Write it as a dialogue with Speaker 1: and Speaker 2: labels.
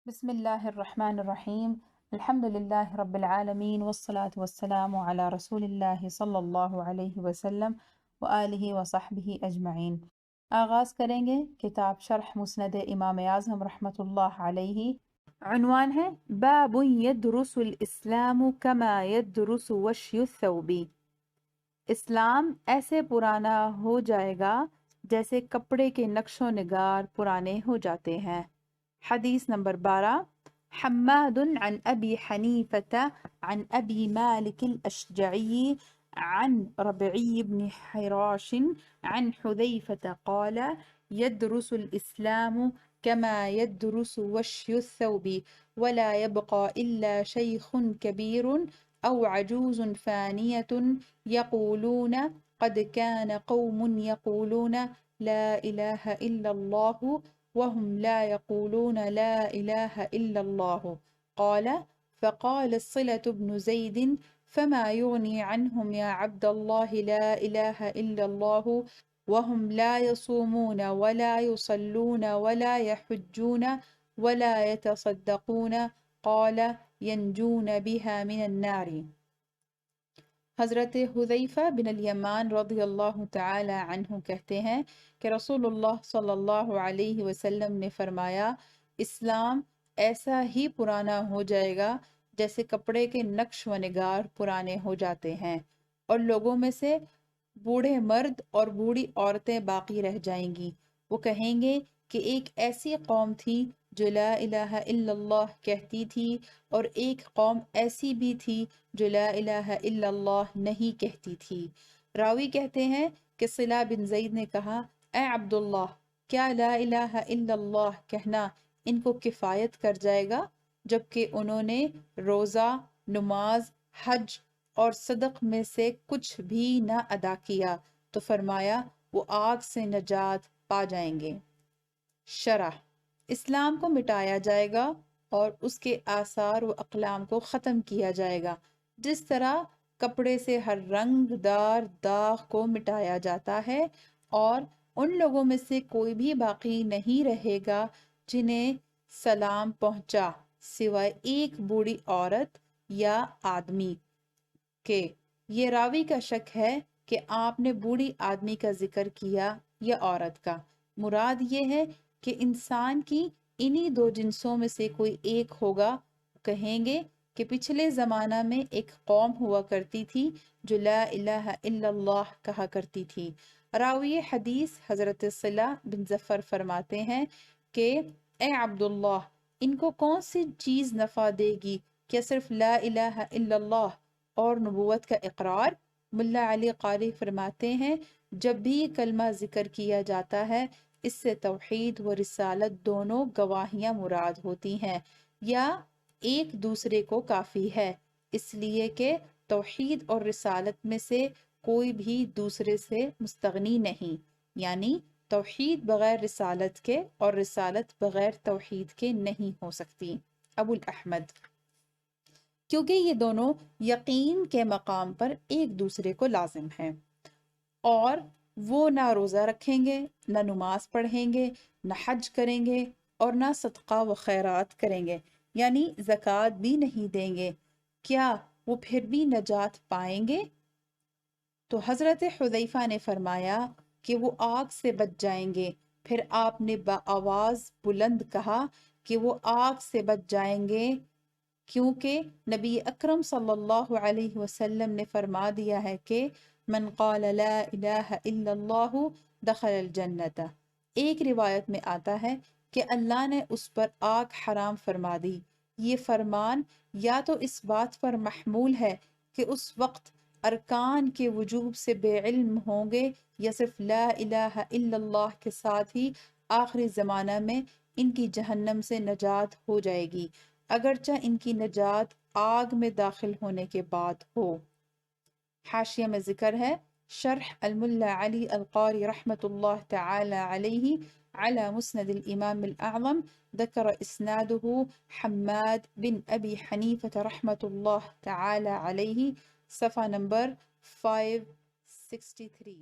Speaker 1: بسم الله الرحمن الرحيم. الحمد لله رب العالمين والصلاة والسلام على رسول الله صلی اللہ علیہ وسلم وآلہ وصحبہ اجمعین۔ آغاز کریں گے کتاب شرح مسند امام اعظم رحمۃ اللہ علیہ۔ عنوان ہے باب يدرس الاسلام كما يدرس وشي الثوب۔ اسلام ایسے پرانا ہو جائے گا جیسے کپڑے کے نقش و نگار پرانے ہو جاتے ہیں۔ حدیث نمبر 12۔ حماد عن ابی حنیفة عن ابی مالک الاشجعی عن ربعی بن حراش عن حذیفة قال يدرس الاسلام كما يدرس وشي الثوب ولا يبقى الا شيخ كبير او عجوز فانية يقولون قد كان قوم يقولون لا اله الا الله وهم لا يقولون لا إله إلا الله قال فقال صلة بن زيد فما يغني عنهم يا عبد الله لا إله إلا الله وهم لا يصومون ولا يصلون ولا يحجون ولا يتصدقون قال ينجون بها من النار۔ حضرت حذیفہ بن الیمان رضی اللہ تعالی عنہ کہتے ہیں کہ رسول اللہ صلی اللہ علیہ وسلم نے فرمایا، اسلام ایسا ہی پرانا ہو جائے گا جیسے کپڑے کے نقش و نگار پرانے ہو جاتے ہیں، اور لوگوں میں سے بوڑھے مرد اور بوڑھی عورتیں باقی رہ جائیں گی۔ وہ کہیں گے کہ ایک ایسی قوم تھی جو لا الہ الا اللہ کہتی تھی، اور ایک قوم ایسی بھی تھی جو لا الہ الا اللہ نہیں کہتی تھی۔ راوی کہتے ہیں کہ صلہ بن زید نے کہا، اے عبداللہ، کیا لا الہ الا اللہ کہنا ان کو کفایت کر جائے گا، جبکہ انہوں نے روزہ، نماز، حج اور صدق میں سے کچھ بھی نہ ادا کیا؟ تو فرمایا وہ آگ سے نجات پا جائیں گے۔ شرح: اسلام کو مٹایا جائے گا اور اس کے آثار و اقلام کو ختم کیا جائے گا، جس طرح کپڑے سے ہر رنگ دار داغ کو مٹایا جاتا ہے، اور ان لوگوں میں سے کوئی بھی باقی نہیں رہے گا جنہیں سلام پہنچا سوائے ایک بوڑھی عورت یا آدمی کے۔ یہ راوی کا شک ہے کہ آپ نے بوڑھی آدمی کا ذکر کیا یا عورت کا۔ مراد یہ ہے کہ انسان کی انہی دو جنسوں میں سے کوئی ایک ہوگا۔ کہیں گے کہ پچھلے زمانہ میں ایک قوم ہوا کرتی تھی جو لا الہ الا اللہ کہا کرتی تھی۔ راوی حدیث حضرت صلہ بن ظفر فرماتے ہیں کہ اے عبداللہ، ان کو کون سی چیز نفع دے گی؟ کیا صرف لا الہ الا اللہ اور نبوت کا اقرار؟ ملا علی قاری فرماتے ہیں، جب بھی کلمہ ذکر کیا جاتا ہے اس سے توحید و رسالت دونوں گواہیاں مراد ہوتی ہیں، یا ایک دوسرے کو کافی ہے، اس لیے کہ توحید اور رسالت میں سے کوئی بھی دوسرے سے مستغنی نہیں، یعنی توحید بغیر رسالت کے اور رسالت بغیر توحید کے نہیں ہو سکتی۔ ابو الاحمد: کیونکہ یہ دونوں یقین کے مقام پر ایک دوسرے کو لازم ہیں، اور وہ نہ روزہ رکھیں گے، نہ نماز پڑھیں گے، نہ حج کریں گے، اور نہ صدقہ و خیرات کریں گے، یعنی زکوٰۃ بھی نہیں دیں گے، کیا وہ پھر بھی نجات پائیں گے؟ تو حضرت حذیفہ نے فرمایا کہ وہ آگ سے بچ جائیں گے۔ پھر آپ نے بآواز بلند کہا کہ وہ آگ سے بچ جائیں گے، کیونکہ نبی اکرم صلی اللہ علیہ وسلم نے فرما دیا ہے کہ من قال لا الہ الا اللہ دخل الجنت۔ ایک روایت میں آتا ہے کہ اللہ نے اس پر آگ حرام فرما دی۔ یہ فرمان یا تو اس بات پر محمول ہے کہ اس وقت ارکان کے وجوب سے بے علم ہوں گے، یا صرف لا الہ الا اللہ کے ساتھ ہی آخری زمانہ میں ان کی جہنم سے نجات ہو جائے گی، اگرچہ ان کی نجات آگ میں داخل ہونے کے بعد ہو۔ حاشیہ میں ذکر ہے، شرح الملا علی القاری رحمۃ اللہ تعالی علیہ على مسند الامام الاعظم، ذکر اسناده حماد بن ابی حنیفہ رحمۃ اللہ تعالی علیہ، صفحہ نمبر 563۔